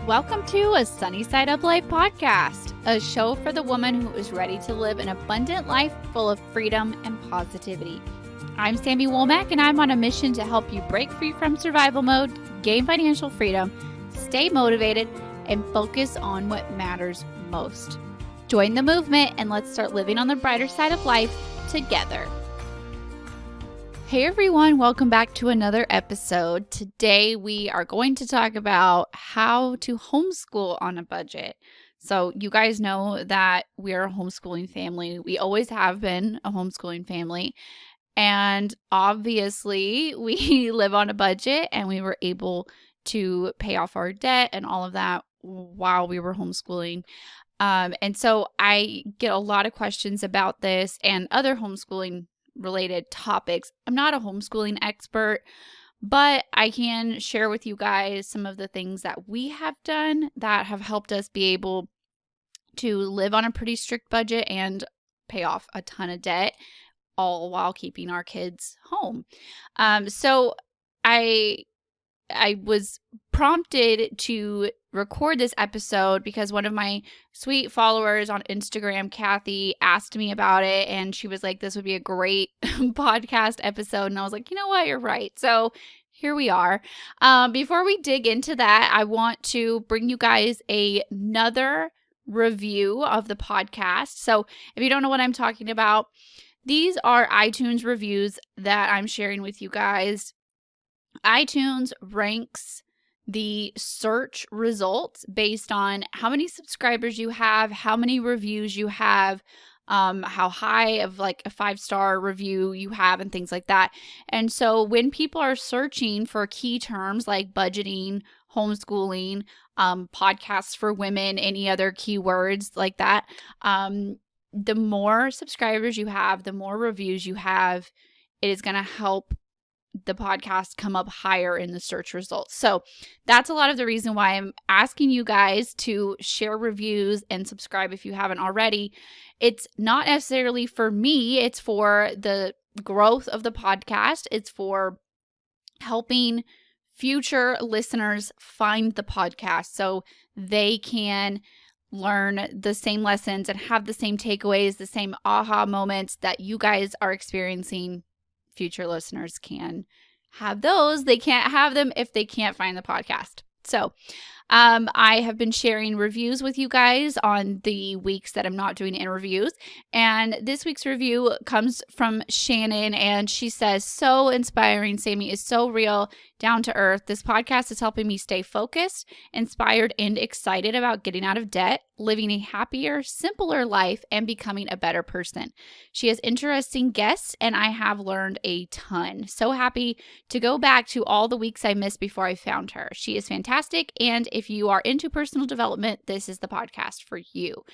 Welcome to a Sunny Side Up Life podcast, a show for the woman who is ready to live an abundant life full of freedom and positivity. I'm Sammy Womack, and I'm on a mission to help you break free from survival mode, gain financial freedom, stay motivated, and focus on what matters most. Join the movement and let's start living on the brighter side of life together. Hey everyone, welcome back to another episode. Today we are going to talk about how to homeschool on a budget. So you guys know that we're a homeschooling family. We always have been a homeschooling family. And obviously we live on a budget and we were able to pay off our debt and all of that while we were homeschooling. And so I get a lot of questions about this and other homeschooling related topics. I'm not a homeschooling expert, but I can share with you guys some of the things that we have done that have helped us be able to live on a pretty strict budget and pay off a ton of debt, all while keeping our kids home. So I was prompted to record this episode because one of my sweet followers on Instagram, Kathy, asked me about it, and she was like, this would be a great podcast episode. And I was like, you know what? You're right. So here we are. Before we dig into that, I want to bring you guys another review of the podcast. So if you don't know what I'm talking about, these are iTunes reviews that I'm sharing with you guys. iTunes ranks the search results based on how many subscribers you have, how many reviews you have, how high of like a 5-star review you have, and things like that. And so when people are searching for key terms like budgeting, homeschooling, podcasts for women, any other keywords like that, the more subscribers you have, the more reviews you have, it is going to help the podcast come up higher in the search results. So that's a lot of the reason why I'm asking you guys to share reviews and subscribe if you haven't already. It's not necessarily for me. It's for the growth of the podcast. It's for helping future listeners find the podcast so they can learn the same lessons and have the same takeaways, the same aha moments that you guys are experiencing. Future listeners can have those. They can't have them if they can't find the podcast. So I have been sharing reviews with you guys on the weeks that I'm not doing interviews. And this week's review comes from Shannon, and she says, so inspiring. Sammy is so real, down to earth. This podcast is helping me stay focused, inspired, and excited about getting out of debt, living a happier, simpler life, and becoming a better person. She has interesting guests, and I have learned a ton. So happy to go back to all the weeks I missed before I found her. She is fantastic, and if you are into personal development, this is the podcast for you.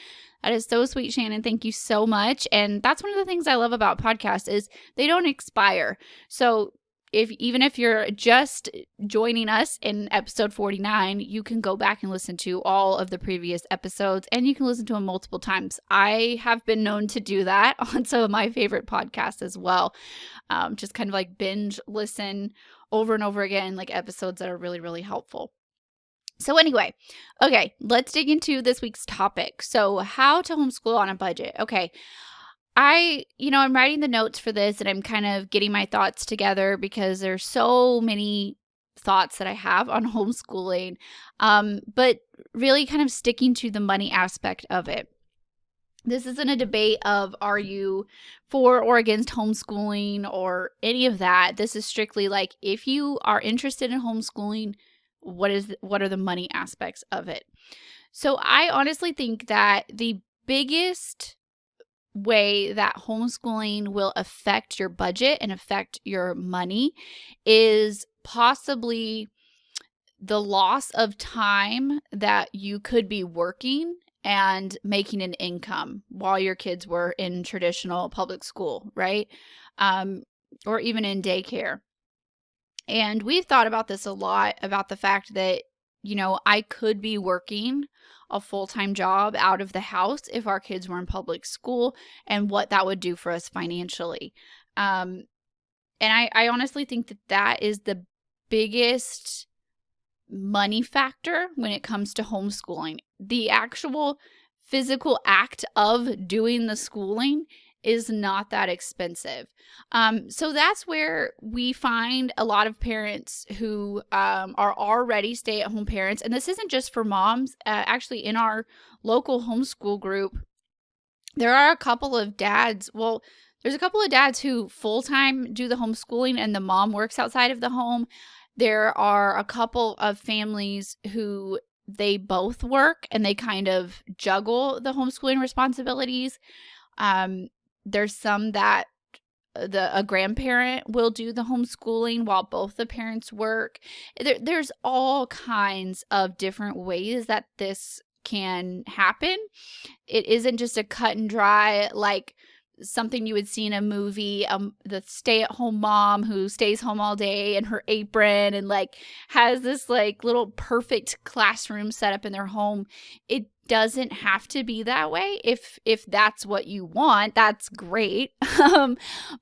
That is so sweet, Shannon. Thank you so much. And that's one of the things I love about podcasts is they don't expire. So even if you're just joining us in episode 49, you can go back and listen to all of the previous episodes, and you can listen to them multiple times. I have been known to do that on some of my favorite podcasts as well. Just kind of like binge listen over and over again, like episodes that are really, really helpful. So anyway, okay, let's dig into this week's topic. So how to homeschool on a budget. Okay. I'm writing the notes for this and I'm kind of getting my thoughts together because there's so many thoughts that I have on homeschooling, but really kind of sticking to the money aspect of it. This isn't a debate of are you for or against homeschooling or any of that. This is strictly like if you are interested in homeschooling, what are the money aspects of it? So I honestly think that the biggest way that homeschooling will affect your budget and affect your money is possibly the loss of time that you could be working and making an income while your kids were in traditional public school, right? Or even in daycare. And we've thought about this a lot, about the fact that, I could be working a full-time job out of the house if our kids were in public school and what that would do for us financially. And I honestly think that is the biggest money factor when it comes to homeschooling. The actual physical act of doing the schooling is not that expensive. So that's where we find a lot of parents who are already stay-at-home parents. And this isn't just for moms. Actually, in our local homeschool group, there are a couple of dads. Well, there's a couple of dads who full-time do the homeschooling and the mom works outside of the home. There are a couple of families who they both work and they kind of juggle the homeschooling responsibilities. There's some that a grandparent will do the homeschooling while both the parents work. There's all kinds of different ways that this can happen. It isn't just a cut and dry, like something you would see in a movie, the stay-at-home mom who stays home all day in her apron and like has this like little perfect classroom set up in their home. It doesn't have to be that way. If that's what you want, that's great.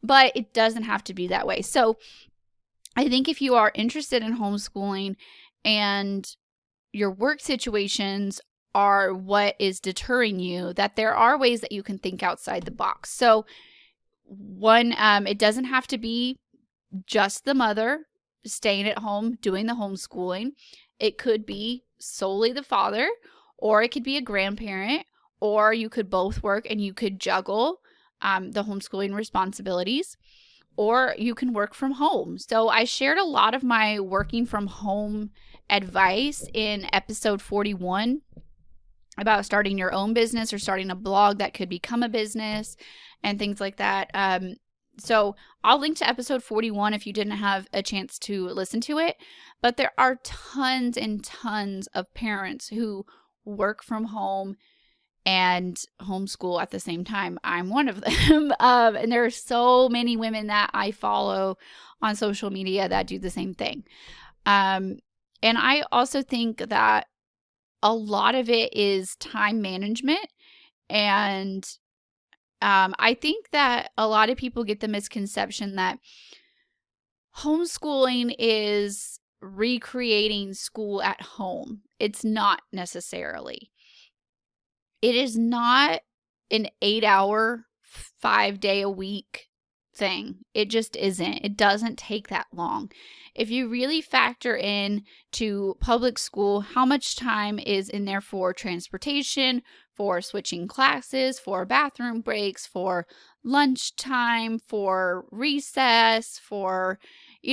But it doesn't have to be that way. So I think if you are interested in homeschooling and your work situations are what is deterring you, that there are ways that you can think outside the box. So one, it doesn't have to be just the mother staying at home doing the homeschooling. It could be solely the father, or it could be a grandparent, or you could both work and you could juggle the homeschooling responsibilities, or you can work from home. So I shared a lot of my working from home advice in episode 41 about starting your own business or starting a blog that could become a business and things like that. So I'll link to episode 41 if you didn't have a chance to listen to it. But there are tons and tons of parents who work from home and homeschool at the same time. I'm one of them. And there are so many women that I follow on social media that do the same thing. And I also think that a lot of it is time management. And I think that a lot of people get the misconception that homeschooling is recreating school at home. It's not necessarily. It is not an 8-hour, 5-day-a-week thing. It just isn't. It doesn't take that long. If you really factor in to public school, how much time is in there for transportation, for switching classes, for bathroom breaks, for lunchtime, for recess, for,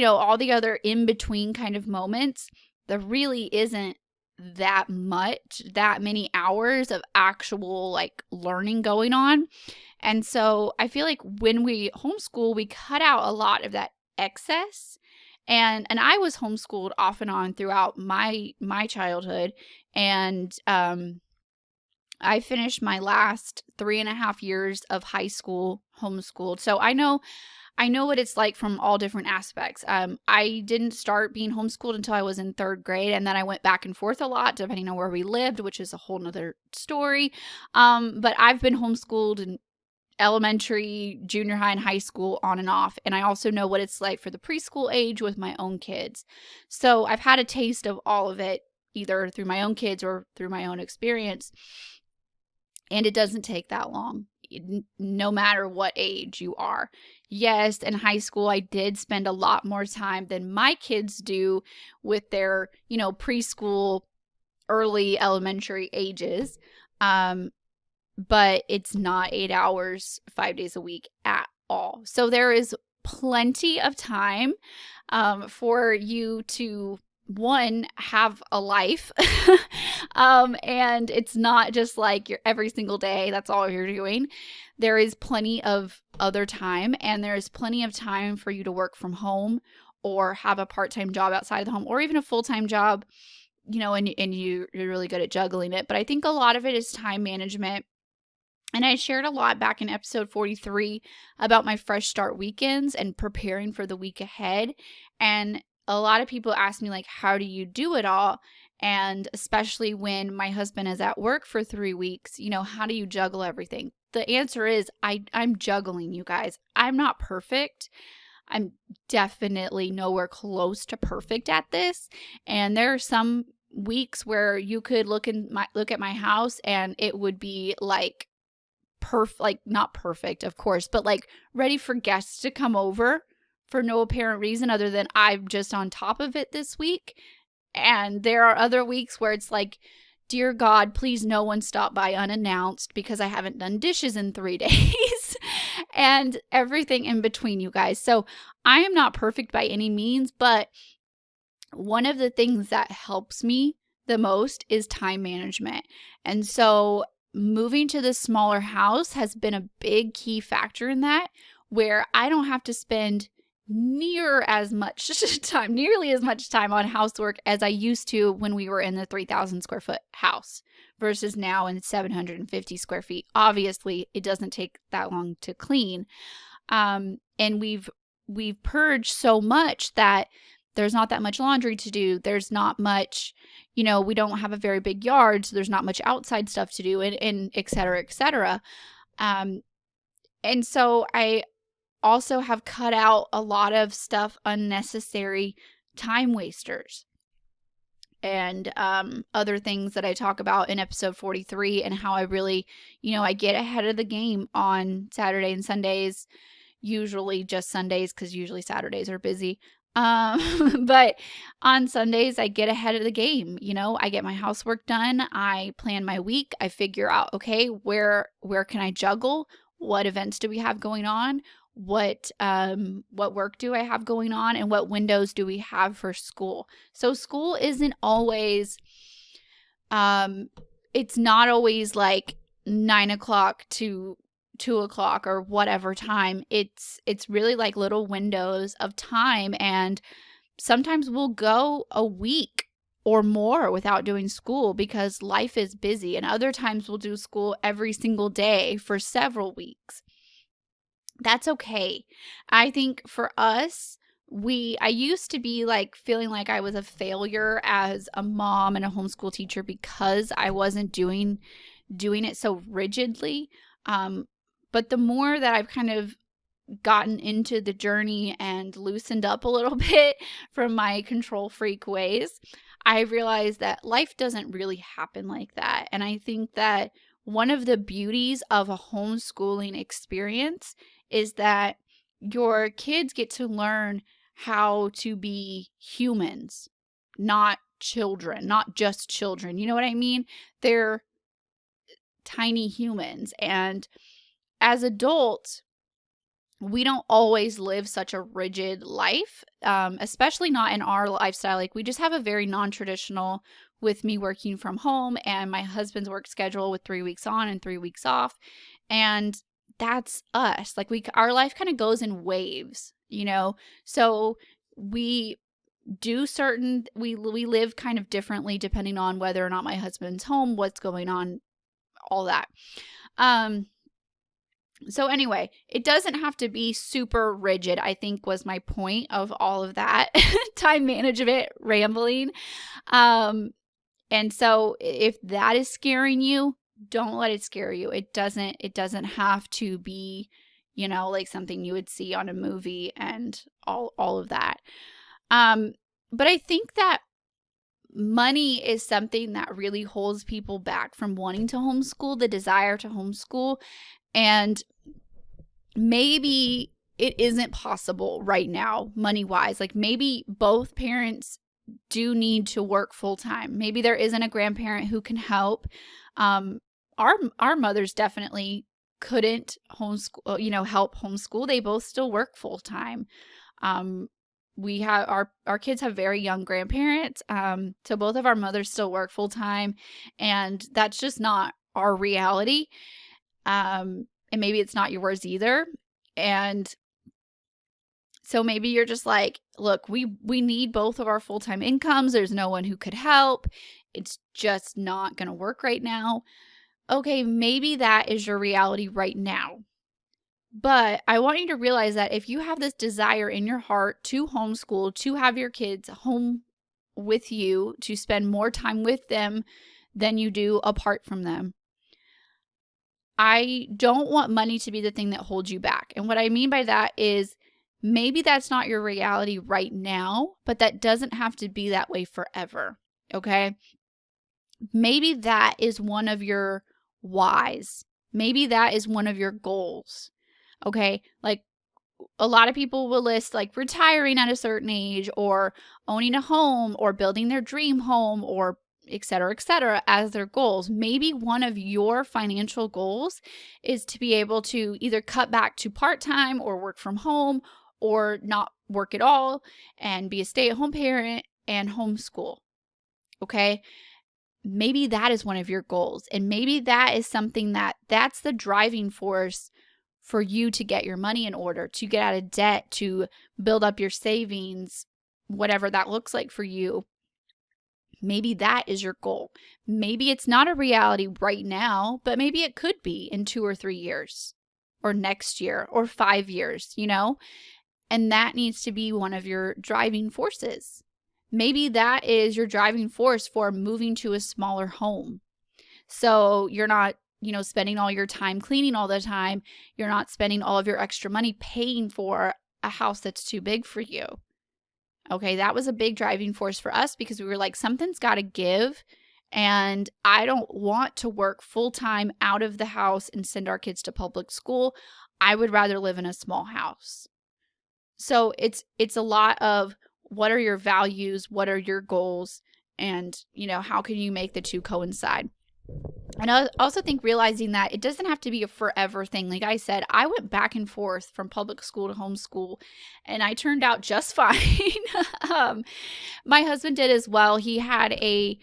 all the other in-between kind of moments, there really isn't that many hours of actual like learning going on. And so I feel like when we homeschool, we cut out a lot of that excess. And I was homeschooled off and on throughout my childhood. And I finished my last 3.5 years of high school homeschooled. So I know what it's like from all different aspects. I didn't start being homeschooled until I was in 3rd grade. And then I went back and forth a lot depending on where we lived, which is a whole nother story. But I've been homeschooled in elementary, junior high, and high school on and off. And I also know what it's like for the preschool age with my own kids. So I've had a taste of all of it, either through my own kids or through my own experience. And it doesn't take that long, no matter what age you are. Yes, in high school, I did spend a lot more time than my kids do with their, preschool, early elementary ages. But it's not 8 hours, 5 days a week at all. So there is plenty of time for you to, one, have a life. And it's not just like you're every single day, that's all you're doing. There is plenty of other time, and there is plenty of time for you to work from home or have a part-time job outside of the home, or even a full-time job, and you're really good at juggling it. But I think a lot of it is time management. And I shared a lot back in episode 43 about my fresh start weekends and preparing for the week ahead. And a lot of people ask me, like, how do you do it all? And especially when my husband is at work for 3 weeks, how do you juggle everything? The answer is I'm juggling, you guys. I'm not perfect. I'm definitely nowhere close to perfect at this. And there are some weeks where you could look at my house and it would be like like not perfect, of course, but like ready for guests to come over for no apparent reason other than I'm just on top of it this week. And there are other weeks where it's like, dear God, please no one stop by unannounced because I haven't done dishes in 3 days and everything in between, you guys. So I am not perfect by any means, but one of the things that helps me the most is time management. And so moving to this smaller house has been a big key factor in that, where I don't have to spend nearly as much time on housework as I used to when we were in the 3,000 square foot house versus now in 750 square feet. Obviously, it doesn't take that long to clean. And we've purged so much that there's not that much laundry to do. There's not much, we don't have a very big yard, so there's not much outside stuff to do, and et cetera, et cetera. And so I also have cut out a lot of stuff, unnecessary time wasters, and other things that I talk about in episode 43, and how I really, I get ahead of the game on Saturday and Sundays, usually just Sundays because usually Saturdays are busy. But on Sundays, I get ahead of the game. I get my housework done. I plan my week. I figure out, okay, where can I juggle? What events do we have going on? What work do I have going on? And what windows do we have for school? So school isn't always, it's not always like 9 o'clock to 2 o'clock or whatever time. It's really like little windows of time, and sometimes we'll go a week or more without doing school because life is busy, and other times we'll do school every single day for several weeks. That's okay. I think for us, I used to be like feeling like I was a failure as a mom and a homeschool teacher because I wasn't doing it so rigidly. But the more that I've kind of gotten into the journey and loosened up a little bit from my control freak ways, I realized that life doesn't really happen like that. And I think that one of the beauties of a homeschooling experience is that your kids get to learn how to be humans, not children, not just children. You know what I mean? They're tiny humans. And as adults, we don't always live such a rigid life, especially not in our lifestyle. Like, we just have a very non-traditional, with me working from home and my husband's work schedule with 3 weeks on and 3 weeks off. And that's us. Like, our life kind of goes in waves, So we live kind of differently depending on whether or not my husband's home, what's going on, all that. So anyway, it doesn't have to be super rigid, I think was my point of all of that time management rambling. And so if that is scaring you, don't let it scare you. It doesn't have to be, like something you would see on a movie and all of that. But I think that money is something that really holds people back from wanting to homeschool, the desire to homeschool. And maybe it isn't possible right now, money-wise. Like, maybe both parents do need to work full-time. Maybe there isn't a grandparent who can help. Our mothers definitely couldn't homeschool, help homeschool. They both still work full-time. We have our kids have very young grandparents. So both of our mothers still work full-time, and that's just not our reality. And maybe it's not yours either. And so maybe you're just like, look, we need both of our full-time incomes. There's no one who could help. It's just not going to work right now. Okay, maybe that is your reality right now. But I want you to realize that if you have this desire in your heart to homeschool, to have your kids home with you, to spend more time with them than you do apart from them, I don't want money to be the thing that holds you back. And what I mean by that is Maybe that's not your reality right now, but that doesn't have to be that way forever. Okay. Maybe that is one of your whys. Maybe that is one of your goals. Okay. Like a lot of people will list like retiring at a certain age or owning a home or building their dream home or et cetera, as their goals. Maybe one of your financial goals is to be able to either cut back to part-time or work from home or not work at all and be a stay-at-home parent and homeschool. Okay. Maybe that is one of your goals. And maybe that is something that's the driving force for you to get your money in order, to get out of debt, to build up your savings, whatever that looks like for you. Maybe that is your goal. Maybe it's not a reality right now, but maybe it could be in 2 or 3 years or next year or 5 years, and that needs to be one of your driving forces. Maybe that is your driving force for moving to a smaller home. So you're not, spending all your time cleaning all the time. You're not spending all of your extra money paying for a house that's too big for you. Okay, that was a big driving force for us because we were like, something's got to give. And I don't want to work full time out of the house and send our kids to public school. I would rather live in a small house. So it's a lot of what are your values, what are your goals, and how can you make the two coincide? And I also think realizing that it doesn't have to be a forever thing. Like I said, I went back and forth from public school to homeschool, and I turned out just fine. My husband did as well. He had a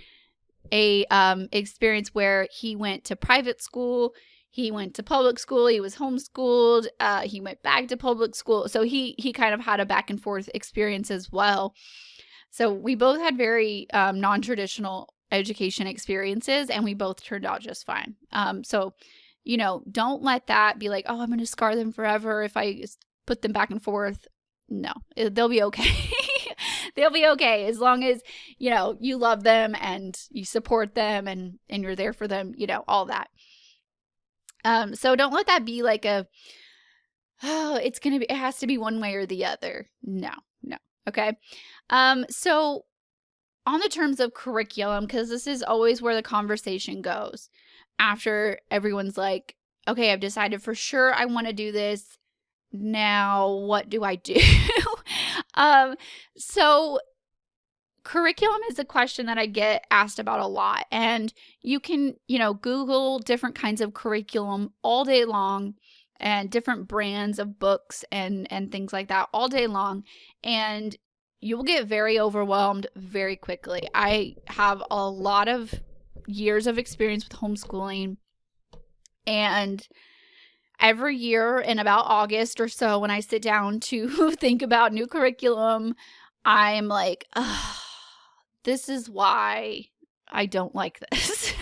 experience where he went to private school. He went to public school. He was homeschooled. He went back to public school. So he kind of had a back and forth experience as well. So we both had very non-traditional education experiences, and we both turned out just fine. So, don't let that be like, oh, I'm going to scar them forever if I put them back and forth. No, they'll be okay. They'll be okay as long as, you love them and you support them and you're there for them, all that. So don't let that be like it has to be one way or the other. No. Okay. So on the terms of curriculum, because this is always where the conversation goes after everyone's like, okay, I've decided for sure I want to do this. Now, what do I do? So curriculum is a question that I get asked about a lot, and you can, Google different kinds of curriculum all day long and different brands of books and things like that all day long. And you will get very overwhelmed very quickly. I have a lot of years of experience with homeschooling, and every year in about August or so, when I sit down to think about new curriculum, I'm like, this is why I don't like this.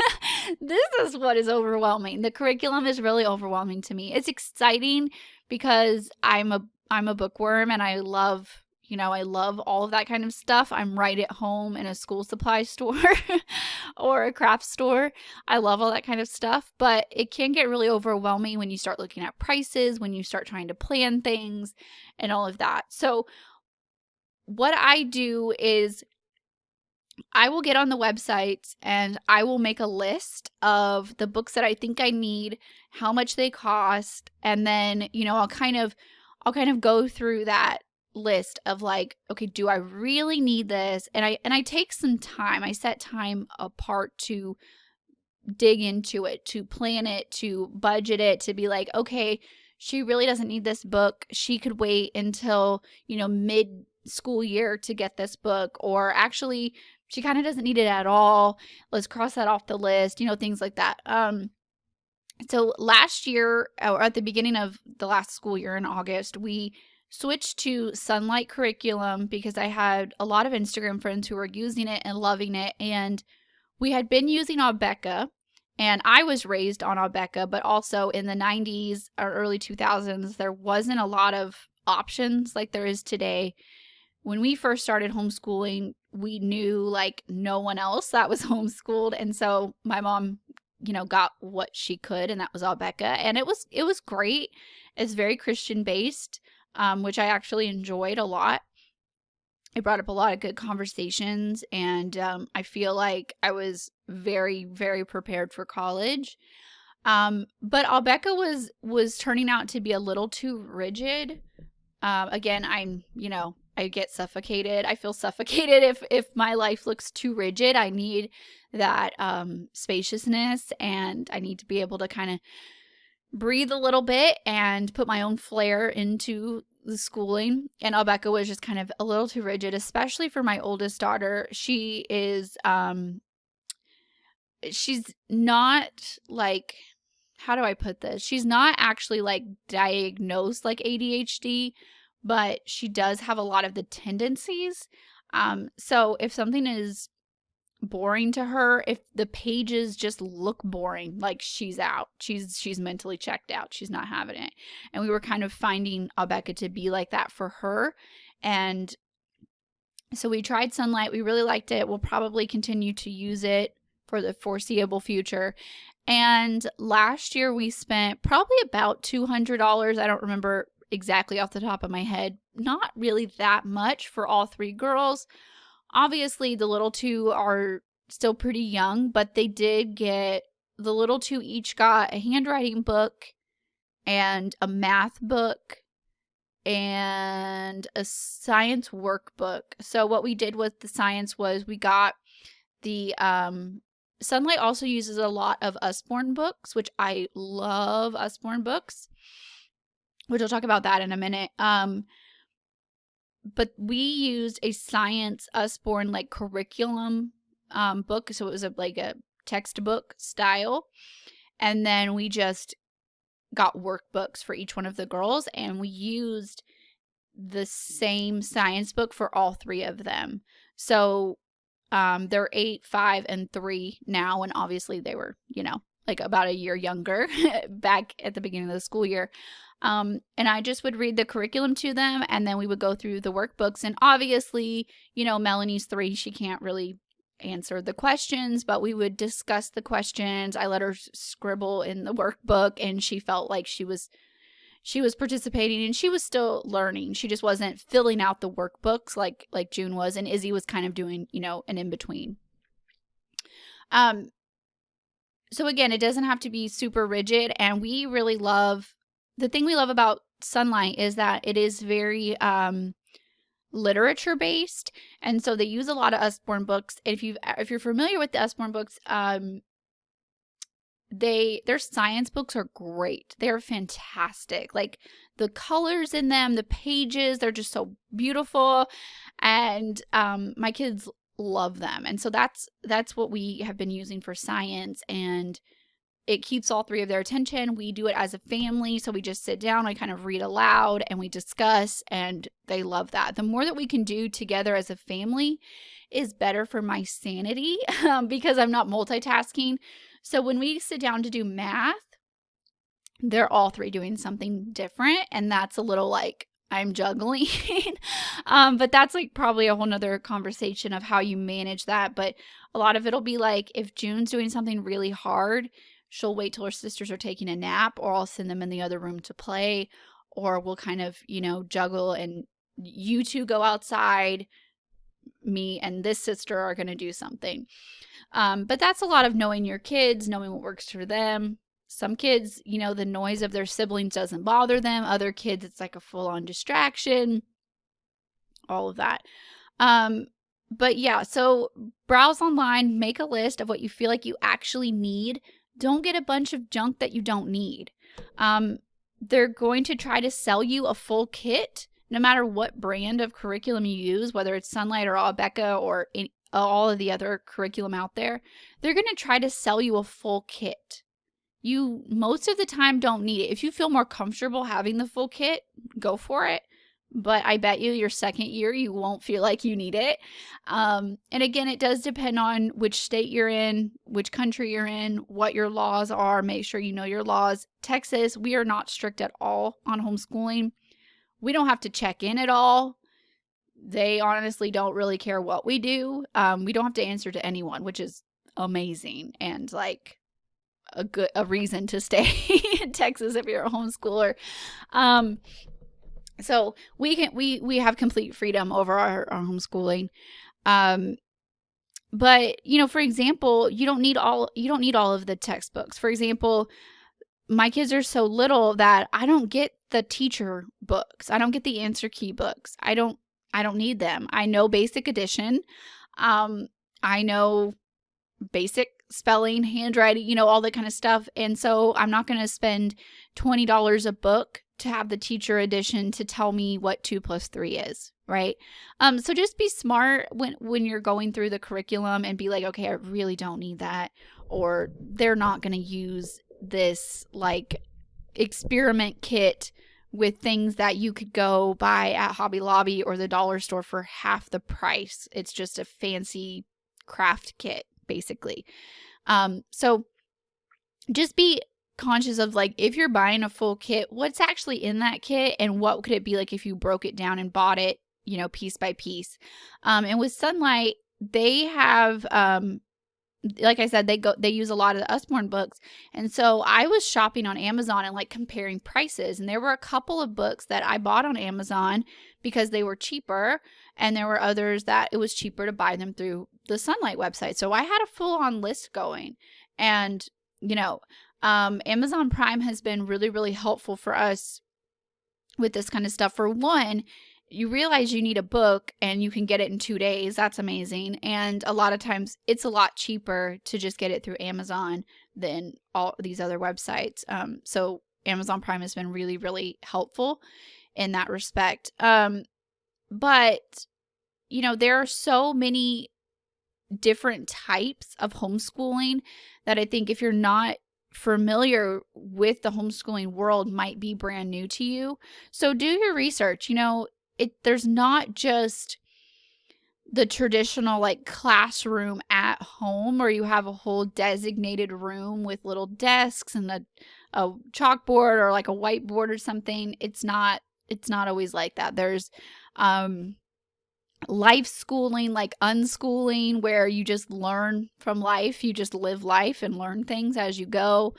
This is what is overwhelming. The curriculum is really overwhelming to me. It's exciting because I'm a bookworm and I love all of that kind of stuff. I'm right at home in a school supply store or a craft store. I love all that kind of stuff, but it can get really overwhelming when you start looking at prices, when you start trying to plan things and all of that. So what I do is I will get on the website and I will make a list of the books that I think I need, how much they cost, and then, I'll kind of go through that list of like, okay, do I really need this? And I take some time. I set time apart to dig into it, to plan it, to budget it, to be like, okay, she really doesn't need this book. She could wait until, mid school year to get this book, or actually she kind of doesn't need it at all. Let's cross that off the list, things like that. So last year, or at the beginning of the last school year in August, we switched to Sunlight curriculum because I had a lot of Instagram friends who were using it and loving it. And we had been using Abeka, and I was raised on Abeka, but also in the 90s or early 2000s, there wasn't a lot of options like there is today. When we first started homeschooling, we knew like no one else that was homeschooled. And so my mom, got what she could, and that was Abeka. And it was great. It's very Christian based. which I actually enjoyed a lot. It brought up a lot of good conversations, and I feel like I was very, very prepared for college. But Albeca was turning out to be a little too rigid. Again, I get suffocated. I feel suffocated if my life looks too rigid. I need that spaciousness, and I need to be able to kind of breathe a little bit and put my own flair into the schooling. And Albeca was just kind of a little too rigid, especially for my oldest daughter. She is she's not like, how do I put this? She's not actually like diagnosed like ADHD, but she does have a lot of the tendencies. So if something is boring to her, if the pages just look boring, like she's out, she's mentally checked out, she's not having it. And we were kind of finding Albeca to be like that for her. And so we tried Sunlight. We really liked it. We'll probably continue to use it for the foreseeable future. And last year we spent probably about $200. I don't remember exactly off the top of my head. Not really that much for all three girls. Obviously, the little two are still pretty young, but the little two each got a handwriting book and a math book and a science workbook. So what we did with the science was we got the Sunlight also uses a lot of Usborne books, which I love Usborne books, which I'll talk about that in a minute. But we used a science Usborne like curriculum book. So it was like a textbook style. And then we just got workbooks for each one of the girls. And we used the same science book for all three of them. So they're 8, 5, and 3 now. And obviously they were, like about a year younger back at the beginning of the school year. And I just would read the curriculum to them, and then we would go through the workbooks. And obviously, Melanie's 3, she can't really answer the questions, but we would discuss the questions. I let her scribble in the workbook, and she felt like she was participating, and she was still learning. She just wasn't filling out the workbooks like June was, and Izzy was kind of doing, an in-between. So again, it doesn't have to be super rigid, and we really love, the thing we love about Sunlight is that it is very literature based, and so they use a lot of Usborne books. If you're familiar with the Usborne books, their science books are great. They're fantastic. Like the colors in them, the pages, they're just so beautiful, and my kids love them. And so that's what we have been using for science, and it keeps all three of their attention. We do it as a family, so we just sit down, we kind of read aloud, and we discuss, and they love that. The more that we can do together as a family is better for my sanity because I'm not multitasking. So when we sit down to do math, they're all three doing something different, and that's a little like I'm juggling. But that's like probably a whole nother conversation of how you manage that. But a lot of it'll be like if June's doing something really hard, she'll wait till her sisters are taking a nap, or I'll send them in the other room to play, or we'll kind of, juggle, and you two go outside, me and this sister are going to do something. But that's a lot of knowing your kids, knowing what works for them. Some kids, the noise of their siblings doesn't bother them. Other kids, it's like a full-on distraction, all of that. But yeah, so browse online, make a list of what you feel like you actually need. Don't get a bunch of junk that you don't need. They're going to try to sell you a full kit, no matter what brand of curriculum you use, whether it's Sunlight or Albeca or all of the other curriculum out there. They're going to try to sell you a full kit. You, most of the time, don't need it. If you feel more comfortable having the full kit, go for it. But I bet you your second year, you won't feel like you need it. And again, it does depend on which state you're in, which country you're in, what your laws are. Make sure you know your laws. Texas, we are not strict at all on homeschooling. We don't have to check in at all. They honestly don't really care what we do. We don't have to answer to anyone, which is amazing, and like a reason to stay in Texas if you're a homeschooler. So we have complete freedom over our homeschooling. Um, but for example, you don't need all of the textbooks. For example, my kids are so little that I don't get the teacher books. I don't get the answer key books. I don't need them. I know basic addition. I know basic spelling, handwriting, all that kind of stuff. And so I'm not going to spend $20 a book to have the teacher edition to tell me what 2 plus 3 is, right? So just be smart when you're going through the curriculum and be like, okay, I really don't need that. Or they're not going to use this like experiment kit with things that you could go buy at Hobby Lobby or the dollar store for half the price. It's just a fancy craft kit, basically. So just be conscious of like, if you're buying a full kit, what's actually in that kit and what could it be like if you broke it down and bought it, piece by piece. And with Sunlight, they have, like I said, they use a lot of the Usborne books. And so I was shopping on Amazon and like comparing prices. And there were a couple of books that I bought on Amazon because they were cheaper. And there were others that it was cheaper to buy them through the Sunlight website. So I had a full on list going. And, Amazon Prime has been really, really helpful for us with this kind of stuff. For one, you realize you need a book and you can get it in 2 days. That's amazing. And a lot of times it's a lot cheaper to just get it through Amazon than all these other websites. So Amazon Prime has been really, really helpful in that respect. But, there are so many different types of homeschooling that I think if you're not familiar with the homeschooling world might be brand new to you. So do your research. There's not just the traditional like classroom at home where you have a whole designated room with little desks and a chalkboard or like a whiteboard or something. It's not always like that. There's life schooling, like unschooling, where you just learn from life. You just live life and learn things as you go.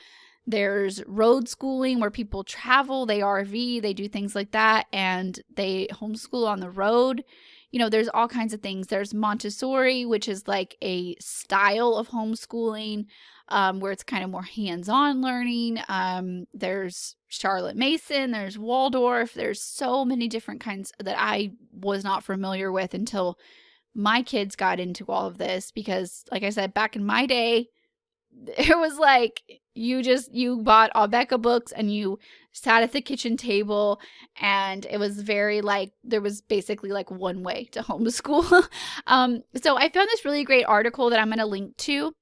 There's road schooling where people travel, they RV, they do things like that, and they homeschool on the road. There's all kinds of things. There's Montessori, which is like a style of homeschooling where it's kind of more hands-on learning. There's Charlotte Mason, there's Waldorf. There's so many different kinds that I was not familiar with until my kids got into all of this because, like I said, back in my day, it was like you bought Abeka books and you sat at the kitchen table and it was very like there was basically like one way to homeschool. So I found this really great article that I'm going to link to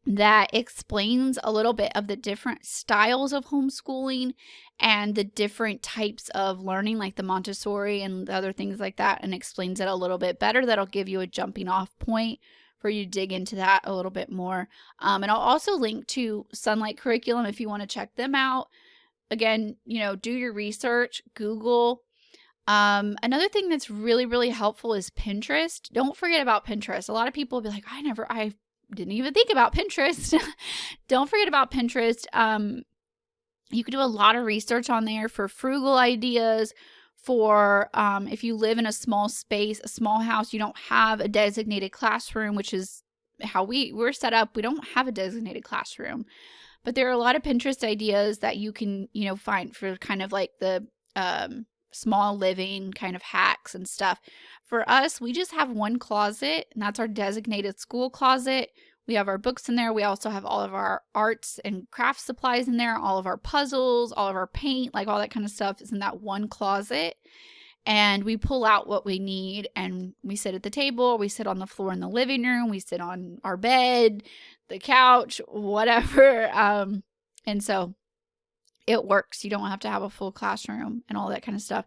that explains a little bit of the different styles of homeschooling and the different types of learning, like the Montessori and the other things like that, and explains it a little bit better. That'll give you a jumping off point for you to dig into that a little bit more. And I'll also link to Sunlight Curriculum if you want to check them out. Again, do your research, Google. Another thing that's really, really helpful is Pinterest. Don't forget about Pinterest. A lot of people will be like, I didn't even think about Pinterest. Don't forget about Pinterest. You can do a lot of research on there for frugal ideas, for if you live in a small space, a small house, you don't have a designated classroom, which is how we're set up. We don't have a designated classroom. But there are a lot of Pinterest ideas that you can, find for kind of like the small living kind of hacks and stuff. For us, we just have one closet, and that's our designated school closet. We have our books in there. We also have all of our arts and craft supplies in there, all of our puzzles, all of our paint, like all that kind of stuff is in that one closet. And we pull out what we need and we sit at the table, we sit on the floor in the living room, we sit on our bed, the couch, whatever. And so it works. You don't have to have a full classroom and all that kind of stuff.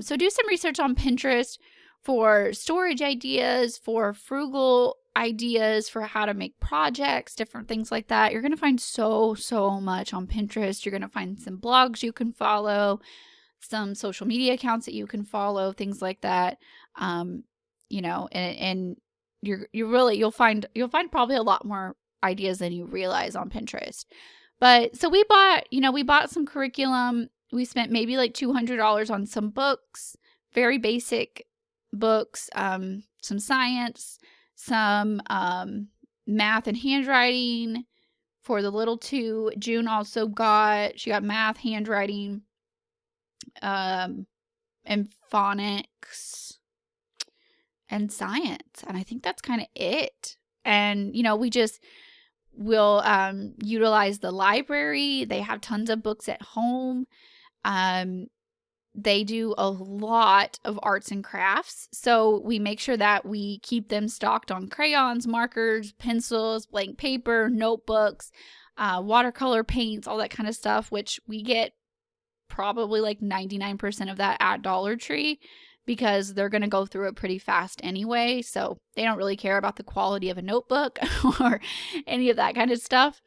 So do some research on Pinterest for storage ideas, for frugal ideas, for how to make projects, different things like that. You're going to find so much on Pinterest. You're going to find some blogs you can follow, some social media accounts that you can follow, things like that. And you'll find probably a lot more ideas than you realize on Pinterest. But so we bought some curriculum. we spent maybe like $200 on some books, very basic books, some science, some math and handwriting for the little two. June also she got math, handwriting, and phonics and science. And I think that's kind of it. And, we'll utilize the library. They have tons of books at home. They do a lot of arts and crafts. So we make sure that we keep them stocked on crayons, markers, pencils, blank paper, notebooks, watercolor paints, all that kind of stuff, which we get probably like 99% of that at Dollar Tree because they're going to go through it pretty fast anyway. So they don't really care about the quality of a notebook or any of that kind of stuff.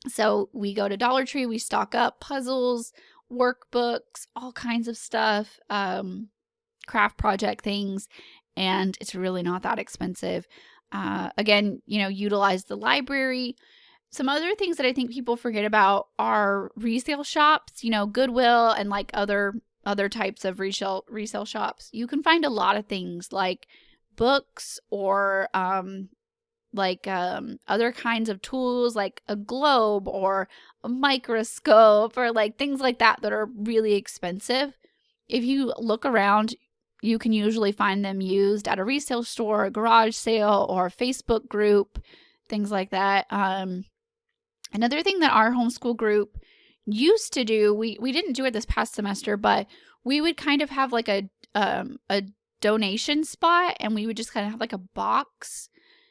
So we go to Dollar Tree, we stock up puzzles, workbooks, all kinds of stuff, craft project things, and it's really not that expensive. Again, utilize the library. Some other things that I think people forget about are resale shops, Goodwill and like other types of resale shops. You can find a lot of things like books or other kinds of tools like a globe or a microscope or like things like that are really expensive. If you look around, you can usually find them used at a resale store, a garage sale, or a Facebook group, things like that. Another thing that our homeschool group used to do, we didn't do it this past semester, but we would kind of have like a donation spot, and we would just kind of have like a box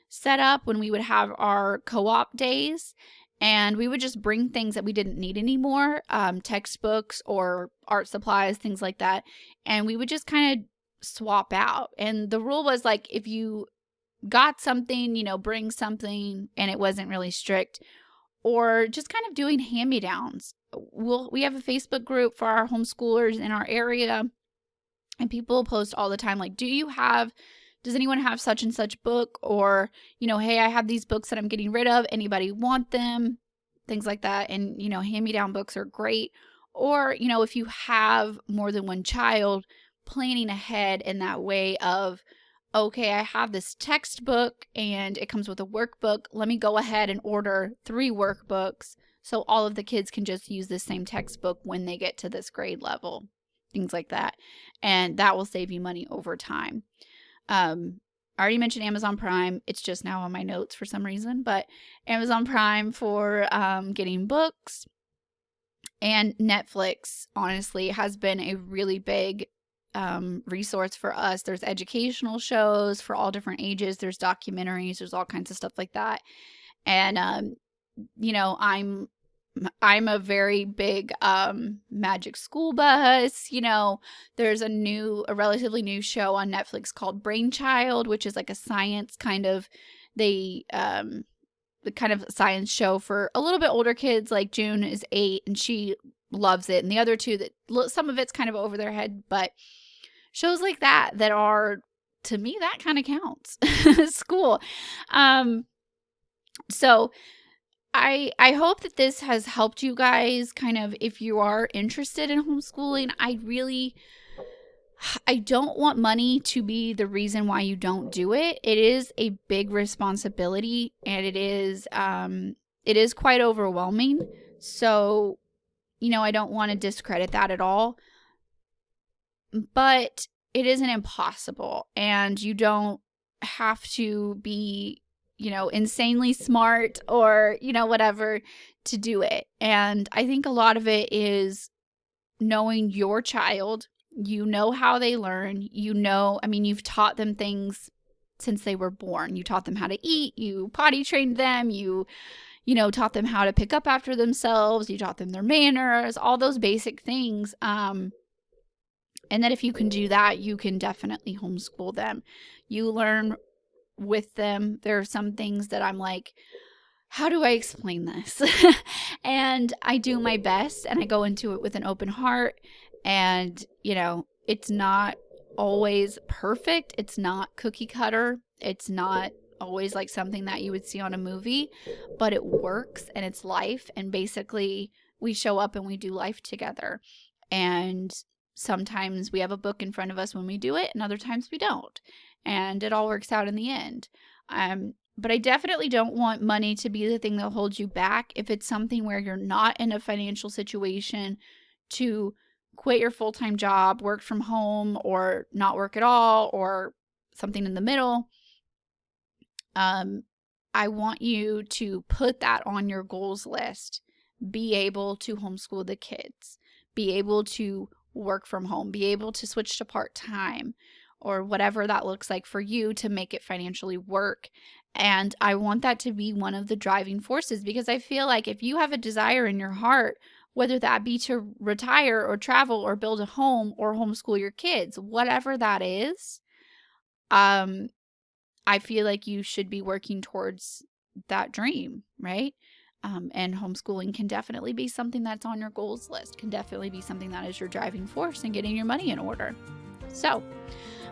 set up when we would have our co-op days, and we would just bring things that we didn't need anymore, textbooks or art supplies, things like that, and we would just kind of swap out. And the rule was like, if you got something, bring something, and it wasn't really strict. Or just kind of doing hand-me-downs. We have a Facebook group for our homeschoolers in our area, and people post all the time like, does anyone have such and such book? Or, hey, I have these books that I'm getting rid of. Anybody want them? Things like that. And, hand-me-down books are great. Or, if you have more than one child, planning ahead in that way of, okay, I have this textbook and it comes with a workbook. Let me go ahead and order 3 workbooks so all of the kids can just use the same textbook when they get to this grade level. Things like that. And that will save you money over time. I already mentioned Amazon Prime. It's just now on my notes for some reason, but Amazon Prime for getting books. And Netflix, honestly, has been a really big resource for us. There's educational shows for all different ages. There's documentaries. There's all kinds of stuff like that. And, I'm a very big Magic School Bus. There's a relatively new show on Netflix called Brainchild, which is like a science kind of, the kind of science show for a little bit older kids. Like June is 8 and she loves it. And the other two, that some of it's kind of over their head, but shows like that are, to me, that kind of counts. School. So I hope that this has helped you guys kind of, if you are interested in homeschooling. I don't want money to be the reason why you don't do it. It is a big responsibility, and it is quite overwhelming. So, I don't want to discredit that at all. But it isn't impossible, and you don't have to be, insanely smart or, whatever to do it. And I think a lot of it is knowing your child. How they learn. You've taught them things since they were born. You taught them how to eat. You potty trained them. You taught them how to pick up after themselves. You taught them their manners, all those basic things. And that if you can do that, you can definitely homeschool them. You learn with them. There are some things that I'm like, how do I explain this? And I do my best, and I go into it with an open heart. And, it's not always perfect. It's not cookie cutter. It's not always like something that you would see on a movie, but it works, and it's life. And basically, we show up and we do life together. And sometimes we have a book in front of us when we do it, and other times we don't. And it all works out in the end. But I definitely don't want money to be the thing that holds you back. If it's something where you're not in a financial situation to quit your full-time job, work from home, or not work at all, or something in the middle, I want you to put that on your goals list. Be able to homeschool the kids, be able to work from home, be able to switch to part-time, or whatever that looks like for you to make it financially work. And I want that to be one of the driving forces, because I feel like if you have a desire in your heart, whether that be to retire or travel or build a home or homeschool your kids, whatever that is, I feel like you should be working towards that dream, right? And homeschooling can definitely be something that's on your goals list, can definitely be something that is your driving force in getting your money in order. So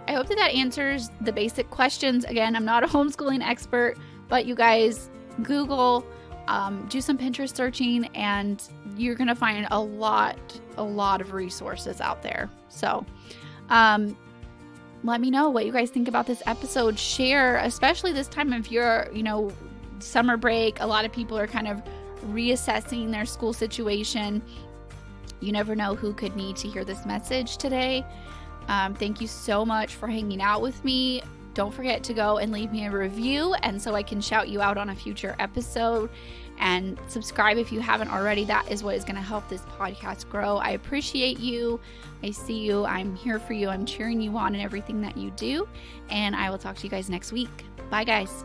I hope that answers the basic questions. Again, I'm not a homeschooling expert, but you guys Google, do some Pinterest searching, and you're going to find a lot of resources out there. So, let me know what you guys think about this episode. Share, especially this time of year, summer break. A lot of people are kind of reassessing their school situation. You never know who could need to hear this message today. Thank you so much for hanging out with me. Don't forget to go and leave me a review, and so I can shout you out on a future episode. And subscribe if you haven't already. That is what is going to help this podcast grow. I appreciate you. I see you. I'm here for you. I'm cheering you on in everything that you do. And I will talk to you guys next week. Bye, guys.